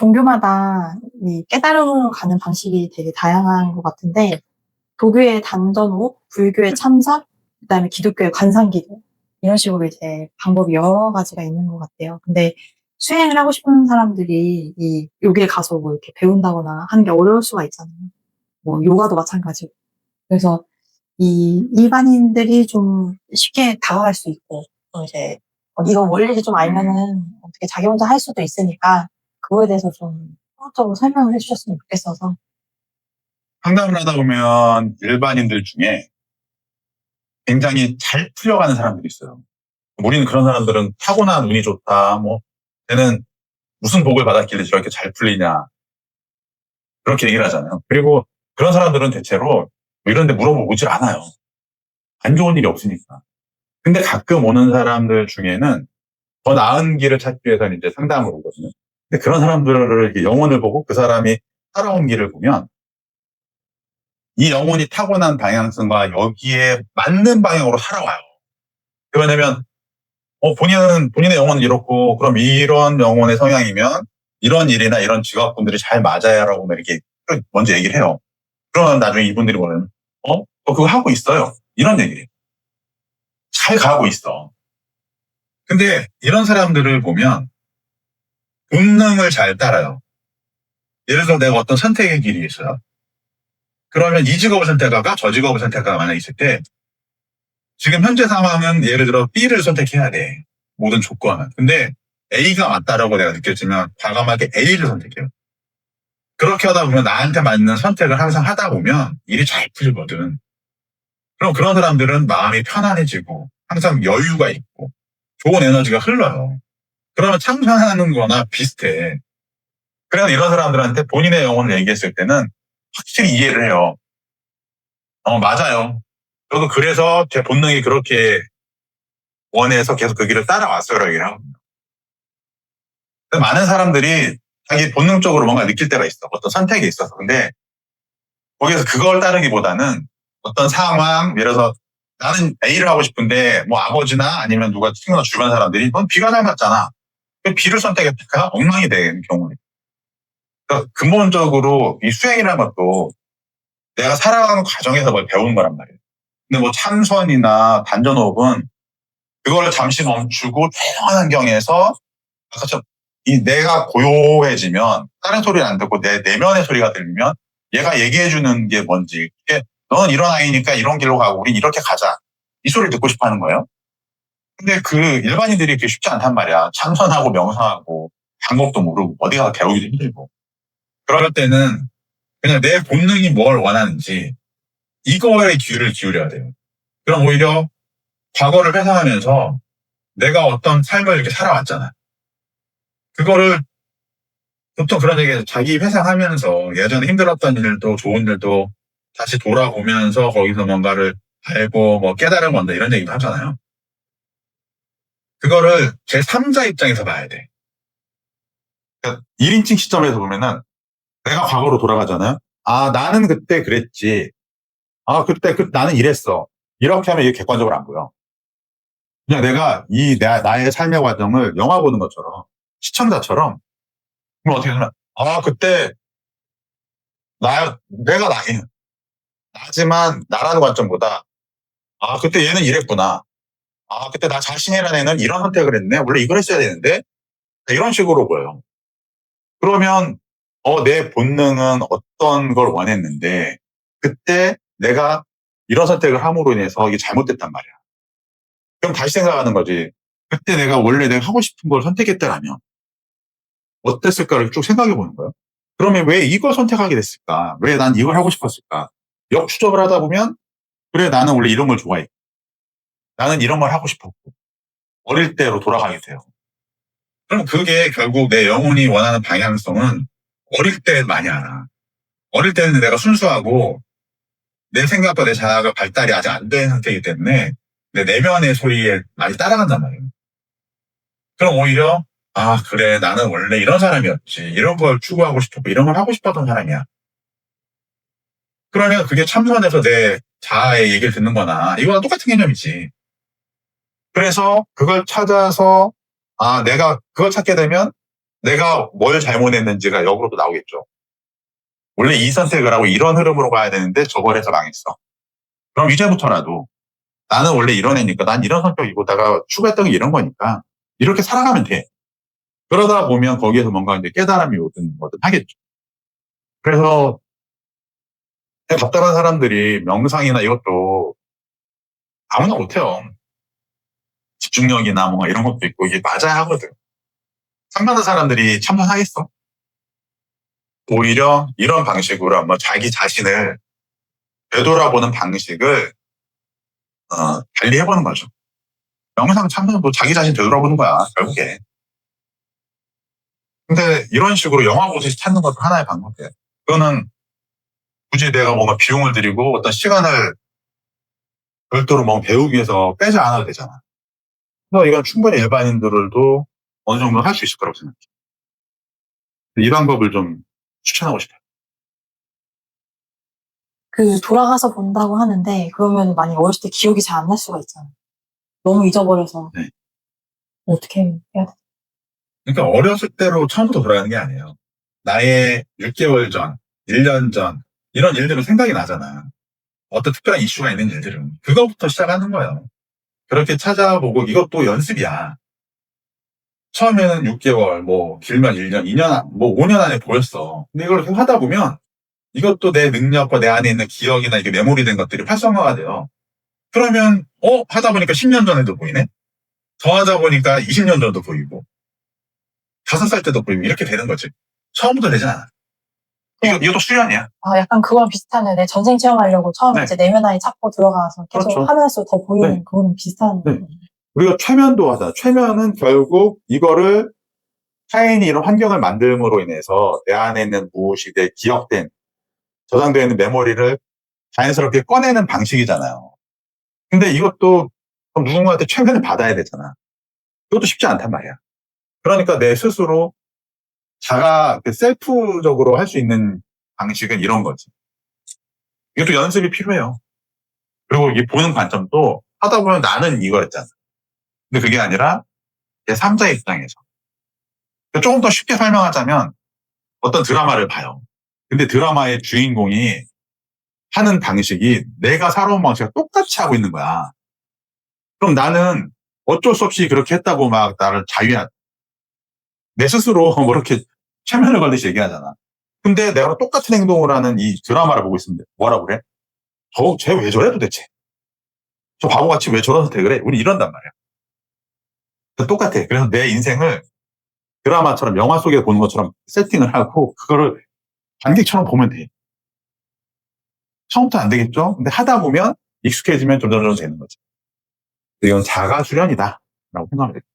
종교마다 이 깨달음으로 가는 방식이 되게 다양한 것 같은데, 도교의 단전호, 불교의 참사, 그다음에 기독교의 관상기도, 이런 식으로 이제 방법이 여러 가지가 있는 것 같아요. 근데 수행을 하고 싶은 사람들이 여기에 가서 뭐 이렇게 배운다거나 하는 게 어려울 수가 있잖아요. 뭐 요가도 마찬가지고. 그래서 이 일반인들이 좀 쉽게 다가갈 수 있고, 또 이제 이거 원리를 좀 알면은 어떻게 자기 혼자 할 수도 있으니까 그거에 대해서 좀 통합적으로 설명을 해주셨으면 좋겠어서. 상담을 하다 보면 일반인들 중에 굉장히 잘 풀려가는 사람들이 있어요. 우리는 그런 사람들은 타고난 운이 좋다, 걔는 무슨 복을 받았길래 저렇게 잘 풀리냐, 그렇게 얘기를 하잖아요. 그리고 그런 사람들은 대체로 뭐 이런 데 물어보고 오질 않아요. 안 좋은 일이 없으니까. 근데 가끔 오는 사람들 중에는 더 나은 길을 찾기 위해서는 이제 상담을 오거든요. 근데 그런 사람들을 이렇게 영혼을 보고 그 사람이 살아온 길을 보면 이 영혼이 타고난 방향성과 여기에 맞는 방향으로 살아와요. 왜냐면 본인의 영혼은 이렇고, 그럼 이런 영혼의 성향이면 이런 일이나 이런 직업분들이 잘 맞아야라고 이렇게 먼저 얘기를 해요. 그러면 나중에 이분들이 보면 그거 하고 있어요, 이런 얘기를 해요. 잘 가고 있어. 근데 이런 사람들을 보면 본능을 잘 따라요. 예를 들어 내가 어떤 선택의 길이 있어요. 그러면 이 직업을 선택할까 저 직업을 선택할까 만약에 있을 때, 지금 현재 상황은 예를 들어 B를 선택해야 돼, 모든 조건은. 근데 A가 맞다라고 내가 느껴지면 과감하게 A를 선택해요. 그렇게 하다 보면 나한테 맞는 선택을 항상 하다 보면 일이 잘 풀리거든. 그럼 그런 사람들은 마음이 편안해지고 항상 여유가 있고 좋은 에너지가 흘러요. 그러면 참선하는 거나 비슷해. 그래서 이런 사람들한테 본인의 영혼을 얘기했을 때는 확실히 이해를 해요. 맞아요. 저도 그래서 제 본능이 그렇게 원해서 계속 그 길을 따라왔어요, 라고 얘기를 하거든요. 많은 사람들이 자기 본능적으로 뭔가 느낄 때가 있어. 어떤 선택에 있어서. 근데 거기에서 그걸 따르기보다는 어떤 상황, 예를 들어서 나는 A를 하고 싶은데 뭐 아버지나 아니면 누가 친구나 주변 사람들이 넌 B가 잘 맞잖아, B를 선택했다가 엉망이 되는 경우에. 그러니까 근본적으로 이 수행이라는 것도 내가 살아가는 과정에서 뭘 배우는 거란 말이에요. 근데 뭐 참선이나 단전호흡은 그걸 잠시 멈추고 조용한 환경에서 아까처럼 내가 고요해지면 다른 소리를 안 듣고 내 내면의 소리가 들리면 얘가 얘기해주는 게 뭔지, 너는 이런 아이니까 이런 길로 가고 우린 이렇게 가자, 이 소리를 듣고 싶어 하는 거예요. 근데 그 일반인들이 그게 쉽지 않단 말이야. 참선하고 명상하고 방법도 모르고 어디 가서 배우기도 힘들고. 그럴 때는 그냥 내 본능이 뭘 원하는지 이거에 귀를 기울여야 돼요. 그럼 오히려 과거를 회상하면서 내가 어떤 삶을 이렇게 살아왔잖아. 그거를 보통 그런 얘기, 자기 회상하면서 예전에 힘들었던 일도 좋은 일도 다시 돌아보면서 거기서 뭔가를 알고 뭐 깨달은 건다, 이런 얘기도 하잖아요. 그거를 제3자 입장에서 봐야 돼. 그러니까 1인칭 시점에서 보면은 내가 과거로 돌아가잖아요. 나는 그때 그랬지. 그때 나는 이랬어. 이렇게 하면 이게 객관적으로 안 보여. 그냥 내가 나의 삶의 과정을 영화 보는 것처럼, 시청자처럼. 그럼 어떻게 하면, 그때 내가 나지만 나라는 관점보다, 그때 얘는 이랬구나. 그때 나 자신이라는 애는 이런 선택을 했네. 원래 이걸 했어야 되는데. 이런 식으로 보여요. 그러면 내 본능은 어떤 걸 원했는데 그때 내가 이런 선택을 함으로 인해서 이게 잘못됐단 말이야. 그럼 다시 생각하는 거지. 그때 원래 내가 하고 싶은 걸 선택했다라면 어땠을까를 쭉 생각해 보는 거예요. 그러면 왜 이걸 선택하게 됐을까? 왜 난 이걸 하고 싶었을까? 역추적을 하다 보면, 그래, 나는 원래 이런 걸 좋아해. 나는 이런 걸 하고 싶었고, 어릴 때로 돌아가게 돼요. 그럼 그게 결국 내 영혼이 원하는 방향성은 어릴 때 많이 알아. 어릴 때는 내가 순수하고 내 생각과 내 자아가 발달이 아직 안 된 상태이기 때문에 내 내면의 소리에 많이 따라간단 말이에요. 그럼 오히려 그래, 나는 원래 이런 사람이었지, 이런 걸 추구하고 싶었고 이런 걸 하고 싶었던 사람이야. 그러면 그게 참선에서 내 자아의 얘기를 듣는 거나 이거랑 똑같은 개념이지. 그래서 그걸 찾아서 내가 그걸 찾게 되면 내가 뭘 잘못했는지가 역으로 또 나오겠죠. 원래 이 선택을 하고 이런 흐름으로 가야 되는데 저걸 해서 망했어. 그럼 이제부터라도 나는 원래 이런 애니까 난 이런 성격이고 내가 추구했던 게 이런 거니까 이렇게 살아가면 돼. 그러다 보면 거기에서 뭔가 이제 깨달음이 오든 뭐든 하겠죠. 그래서 답답한 사람들이 명상이나 이것도 아무나 못해요. 집중력이나 뭔가 이런 것도 있고 이게 맞아야 하거든. 상반된 사람들이 참선하겠어? 오히려 이런 방식으로 한번 자기 자신을 되돌아보는 방식을 달리 해보는 거죠. 명상 참선도 자기 자신 되돌아보는 거야, 결국에. 근데 이런 식으로 영화 보듯이 찾는 것도 하나의 방법이에요. 그거는 굳이 내가 뭔가 비용을 들이고 어떤 시간을 별도로 뭐 배우기 위해서 빼지 않아도 되잖아. 그래서 이건 충분히 일반인들도 어느 정도 할 수 있을 거라고 생각해요. 이 방법을 좀 추천하고 싶어요. 그 돌아가서 본다고 하는데 그러면 만약 어렸을 때 기억이 잘 안 날 수가 있잖아요. 너무 잊어버려서 네. 어떻게 해야 돼? 그러니까 어렸을 때로 처음부터 돌아가는 게 아니에요. 나의 6개월 전, 1년 전 이런 일들은 생각이 나잖아. 어떤 특별한 이슈가 있는 일들은. 그거부터 시작하는 거예요. 그렇게 찾아보고 이것도 연습이야. 처음에는 6개월, 뭐 길면 1년, 2년, 뭐 5년 안에 보였어. 근데 이걸 계속 하다 보면 이것도 내 능력과 내 안에 있는 기억이나 이게 메모리된 것들이 활성화가 돼요. 그러면 하다 보니까 10년 전에도 보이네. 더 하다 보니까 20년 전도 보이고 5살 때도 보이고 이렇게 되는 거지. 처음부터 되진 않아. 이것도 수련이야. 아, 약간 그거랑 비슷하네. 내 전생 체험하려고 처음에 네. 이제 내면 안에 찾고 들어가서 계속 그렇죠. 하면 할수록 더 보이는 네. 그거랑 비슷한. 네. 우리가 최면도 하자. 최면은 결국 이거를 타인이 이런 환경을 만듦으로 인해서 내 안에 있는 무엇이 내 기억된, 저장되어 있는 메모리를 자연스럽게 꺼내는 방식이잖아요. 근데 이것도 누군가한테 최면을 받아야 되잖아. 그것도 쉽지 않단 말이야. 그러니까 내 스스로 셀프적으로 할 수 있는 방식은 이런 거지. 이것도 연습이 필요해요. 그리고 이 보는 관점도 하다 보면 나는 이거였잖아. 근데 그게 아니라 제3자의 입장에서. 조금 더 쉽게 설명하자면 어떤 드라마를 봐요. 근데 드라마의 주인공이 하는 방식이 내가 살아온 방식과 똑같이 하고 있는 거야. 그럼 나는 어쩔 수 없이 그렇게 했다고 막 나를 내 스스로 뭐 이렇게 최면을 걸듯이 얘기하잖아. 근데 내가 똑같은 행동을 하는 이 드라마를 보고 있으면 뭐라고 그래? 쟤 왜 저래 도대체? 저 바보같이 왜 저런 선택을 해? 우리 이런단 말이야. 똑같아. 그래서 내 인생을 드라마처럼 영화 속에 보는 것처럼 세팅을 하고 그거를 관객처럼 보면 돼. 처음부터 안 되겠죠? 근데 하다 보면 익숙해지면 점점 되는 거지. 이건 자가 수련이다 라고 생각합니다.